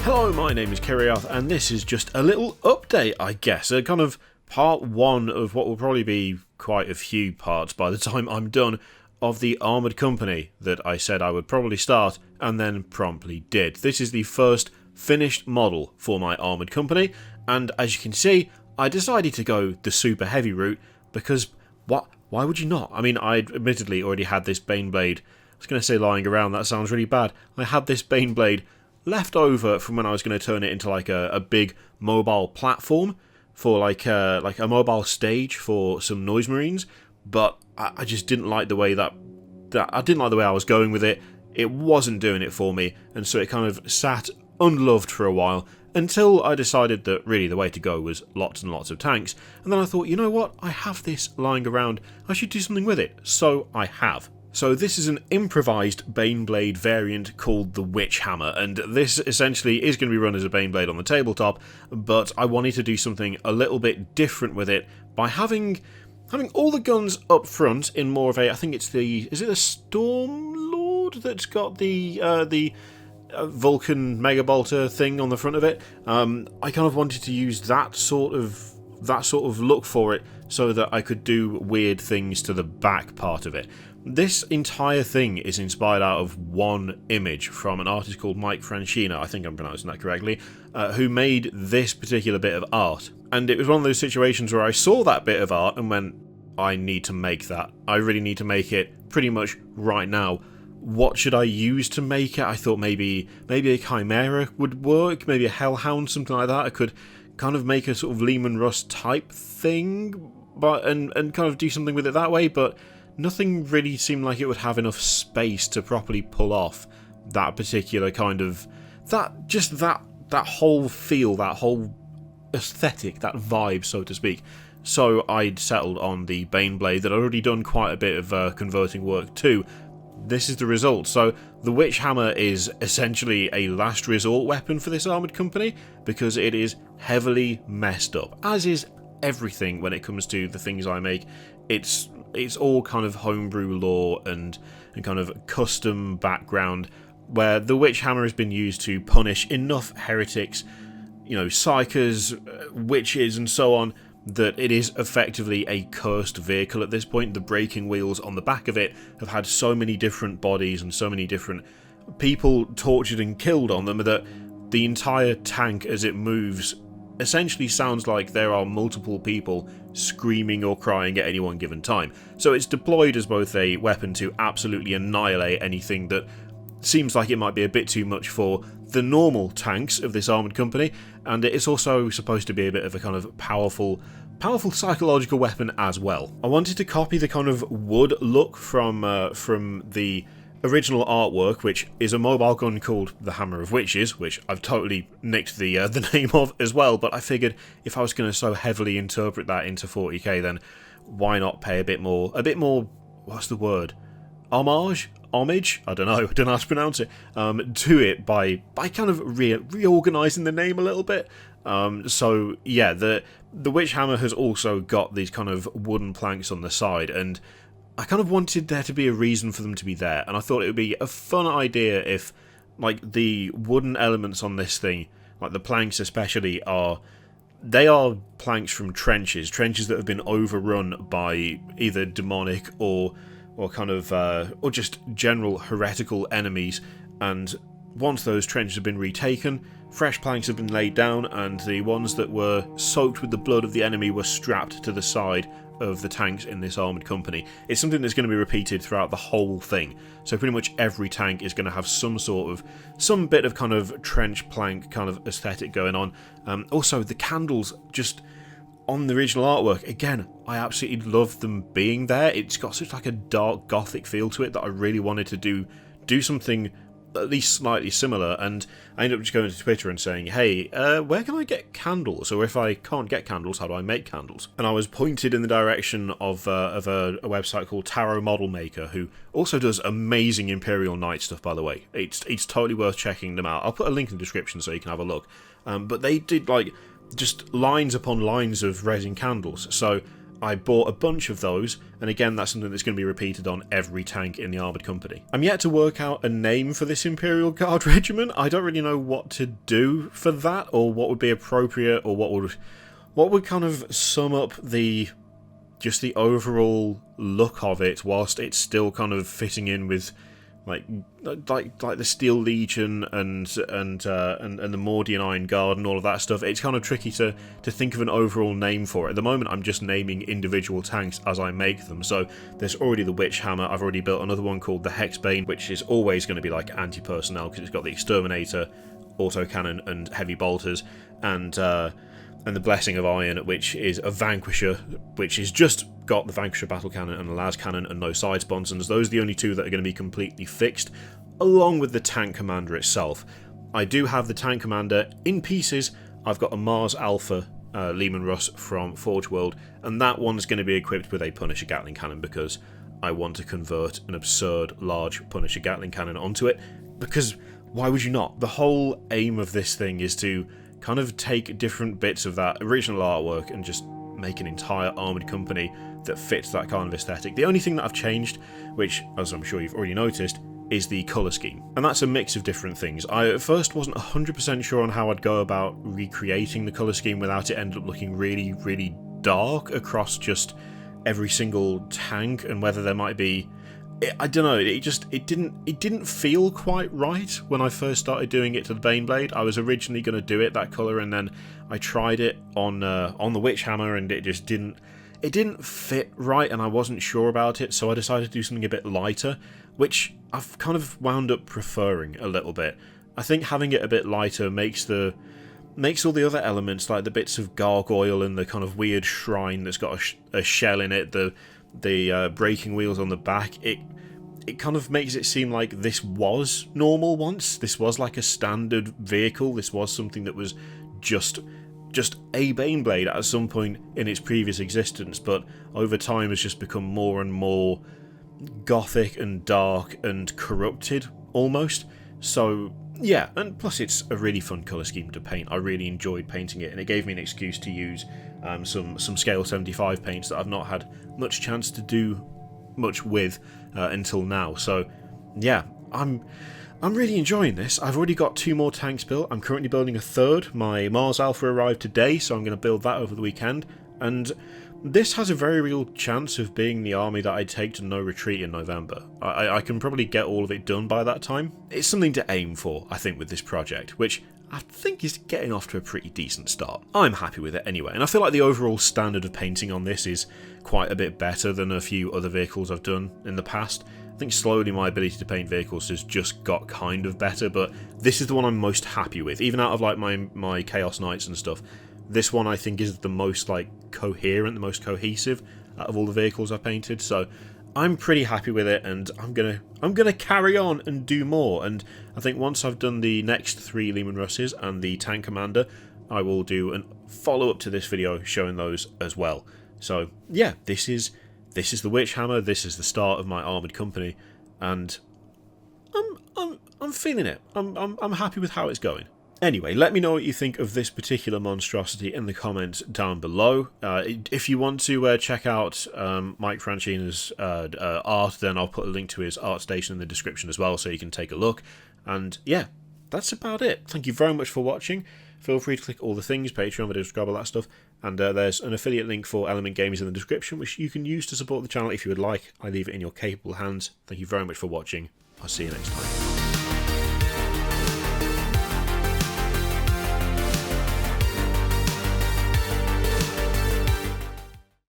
Hello, my name is Kiriath, and this is just a little update, I guess. A kind of part one of what will probably be quite a few parts by the time I'm done of the Armoured Company that I said I would probably start and then promptly did. This is the first finished model for my Armoured Company, and as you can see, I decided to go the super heavy route because why would you not? I mean, I admittedly already had this Baneblade. I was going to say lying around, that sounds really bad. I had this Baneblade left over from when I was going to turn it into like a big mobile platform for like a mobile stage for some Noise Marines, but I just didn't like the way that I didn't like the way I was going with it. It wasn't doing it for me, and so it kind of sat unloved for a while until I decided that really the way to go was lots and lots of tanks. And then I thought, you know what, I have this lying around, I should do something with it. So I have. So this is an improvised Baneblade variant called the Witchhammer, and this essentially is going to be run as a Baneblade on the tabletop, but I wanted to do something a little bit different with it by having all the guns up front in more of a, I think it's is it the Stormlord that's got the Vulcan Megabolter thing on the front of it? I kind of wanted to use that sort of look for it so that I could do weird things to the back part of it. This entire thing is inspired out of one image from an artist called Mike Francina, I think I'm pronouncing that correctly, who made this particular bit of art. And it was one of those situations where I saw that bit of art and went, I need to make that. I really need to make it pretty much right now. What should I use to make it? I thought maybe a Chimera would work, maybe a Hellhound, something like that. I could kind of make a sort of Lehman Russ type thing, but and kind of do something with it that way, but nothing really seemed like it would have enough space to properly pull off that particular kind of that whole feel, that whole aesthetic, that vibe, so to speak. So I'd settled on the Baneblade that I'd already done quite a bit of converting work to. This is the result. So the Witchhammer is essentially a last resort weapon for this Armoured Company because it is heavily messed up, as is everything when it comes to the things I make. It's all kind of homebrew lore and kind of custom background where the Witchhammer has been used to punish enough heretics, psychers, witches and so on, that it is effectively a cursed vehicle at this point. The breaking wheels on the back of it have had so many different bodies and so many different people tortured and killed on them that the entire tank as it moves essentially sounds like there are multiple people screaming or crying at any one given time. So it's deployed as both a weapon to absolutely annihilate anything that seems like it might be a bit too much for the normal tanks of this Armoured Company, and it's also supposed to be a bit of a kind of powerful psychological weapon as well. I wanted to copy the kind of wood look from the original artwork, which is a mobile gun called the Hammer of Witches, which I've totally nicked the name of as well, but I figured if I was going to so heavily interpret that into 40k, then why not pay a bit more, what's the word? Homage? I don't know how to pronounce it, to it by kind of reorganising the name a little bit. So yeah, the Witchhammer has also got these kind of wooden planks on the side, and I kind of wanted there to be a reason for them to be there, and I thought it would be a fun idea if, like, the wooden elements on this thing, like the planks especially, they are planks from trenches that have been overrun by either demonic or just general heretical enemies, and once those trenches have been retaken, fresh planks have been laid down, and the ones that were soaked with the blood of the enemy were strapped to the side of the tanks in this Armoured Company. It's something that's going to be repeated throughout the whole thing, so pretty much every tank is going to have some bit of kind of trench plank kind of aesthetic going on. Also, the candles, just on the original artwork, again, I absolutely love them being there. It's got such like a dark gothic feel to it that I really wanted to do something at least slightly similar, and I ended up just going to Twitter and saying, hey, where can I get candles? Or if I can't get candles, how do I make candles? And I was pointed in the direction of a website called Tarot Model Maker, who also does amazing Imperial Knight stuff, by the way. It's totally worth checking them out. I'll put a link in the description so you can have a look. But they did like just lines upon lines of resin candles. So I bought a bunch of those, and again, that's something that's going to be repeated on every tank in the Armoured Company. I'm yet to work out a name for this Imperial Guard regiment. I don't really know what to do for that, or what would be appropriate, or what would kind of sum up just the overall look of it, whilst it's still kind of fitting in with like the Steel Legion and the Mordian Iron Guard and all of that stuff. It's kind of tricky to think of an overall name for it. At the moment, I'm just naming individual tanks as I make them. So there's already the Witchhammer. I've already built another one called the Hexbane, which is always going to be like anti-personnel because it's got the Exterminator, autocannon, and heavy bolters, and the Blessing of Iron, which is a Vanquisher, which has just got the Vanquisher battle cannon and the las cannon and no side sponsons. Those are the only two that are going to be completely fixed, along with the tank commander itself. I do have the tank commander in pieces. I've got a Mars Alpha Lehman Russ from Forge World, and that one's going to be equipped with a Punisher Gatling cannon because I want to convert an absurd large Punisher Gatling cannon onto it, because why would you not? The whole aim of this thing is to kind of take different bits of that original artwork and just make an entire Armoured Company that fits that kind of aesthetic. The only thing that I've changed, which, as I'm sure you've already noticed, is the colour scheme. And that's a mix of different things. I at first wasn't 100% sure on how I'd go about recreating the colour scheme without it ended up looking really, really dark across just every single tank, and whether there might be... I don't know, it didn't feel quite right when I first started doing it to the Baneblade. I was originally going to do it that colour, and then I tried it on the Witchhammer, and it just didn't fit right, and I wasn't sure about it, so I decided to do something a bit lighter, which I've kind of wound up preferring a little bit. I think having it a bit lighter makes all the other elements, like the bits of gargoyle and the kind of weird shrine that's got a shell in it, the breaking wheels on the back, it kind of makes it seem like this was normal once. This was like a standard vehicle. This was something that was just a Baneblade at some point in its previous existence, but over time has just become more and more gothic and dark and corrupted almost. So yeah, and plus it's a really fun colour scheme to paint. I really enjoyed painting it, and it gave me an excuse to use some scale 75 paints that I've not had much chance to do much with until now. So yeah, I'm really enjoying this. I've already got 2 more tanks built. I'm currently building a third. My Mars Alpha arrived today, so I'm going to build that over the weekend, and this has a very real chance of being the army that I take to No Retreat in November. I can probably get all of it done by that time. It's something to aim for, I think, with this project, which I think is getting off to a pretty decent start. I'm happy with it anyway, and I feel like the overall standard of painting on this is quite a bit better than a few other vehicles I've done in the past. I think slowly my ability to paint vehicles has just got kind of better, but this is the one I'm most happy with. Even out of like my Chaos Knights and stuff, this one I think is the most like coherent, the most cohesive out of all the vehicles I've painted. So I'm pretty happy with it, and I'm gonna carry on and do more. And I think once I've done the next 3 Lehman Russes and the Tank Commander, I will do a follow-up to this video showing those as well. So yeah, this is the Witchhammer. This is the start of my Armoured Company, and I'm feeling it. I'm happy with how it's going. Anyway, let me know what you think of this particular monstrosity in the comments down below. If you want to check out Mike Francina's art, then I'll put a link to his art station in the description as well, so you can take a look. And yeah, that's about it. Thank you very much for watching. Feel free to click all the things, Patreon, video subscribe, all that stuff. And there's an affiliate link for Element Games in the description, which you can use to support the channel if you would like. I leave it in your capable hands. Thank you very much for watching. I'll see you next time.